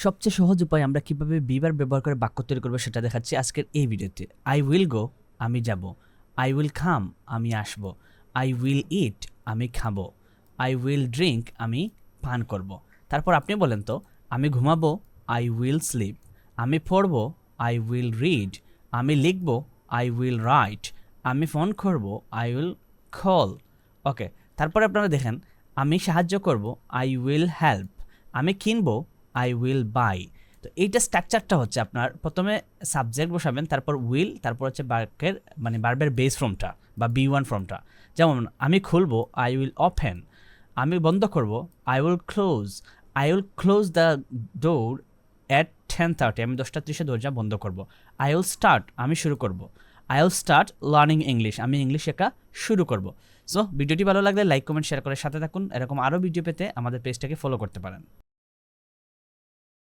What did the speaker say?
সবচেয়ে সহজ উপায় আমরা কিভাবে বিবার ব্যবহার করে বাক্য তৈরি করবো সেটা দেখাচ্ছি আজকের এই ভিডিওতে। আই উইল গো, আমি যাব। আই উইল কাম, আমি আসব। আই উইল ইট, আমি খাবো। আই উইল ড্রিঙ্ক, আমি পান করব। তারপর আপনি বলেন তো, আমি ঘুমাবো, আই উইল স্লিপ। আমি পড়বো, আই উইল রিড। আমি লিখবো, আই উইল রাইট। আমি ফোন করব, আই উইল কল। ওকে, তারপরে আপনারা দেখেন, আমি সাহায্য করব, আই উইল হেল্প। আমি কিনবো, আই উইল বাই। তো এইটা স্ট্রাকচারটা হচ্ছে আপনার প্রথমে সাবজেক্ট বসাবেন, তারপর উইল, তারপর হচ্ছে বাক্যের মানে ভার্বের বেস ফর্মটা বা বি1 ফর্মটা। যেমন আমি খুলবো, আই উইল ওপেন। আমি বন্ধ করব, I will close. I will close the door at 10:30, আমি 10:30 দরজা বন্ধ করব। আই উইল স্টার্ট, আমি শুরু করব। I will start learning English, আমি ইংলিশ শেখা শুরু করব। সো ভিডিওটি ভালো লাগলে লাইক কমেন্ট শেয়ার করে সাথে থাকুন। এরকম আরও ভিডিও পেতে আমাদের পেজটাকে ফলো করতে পারেন।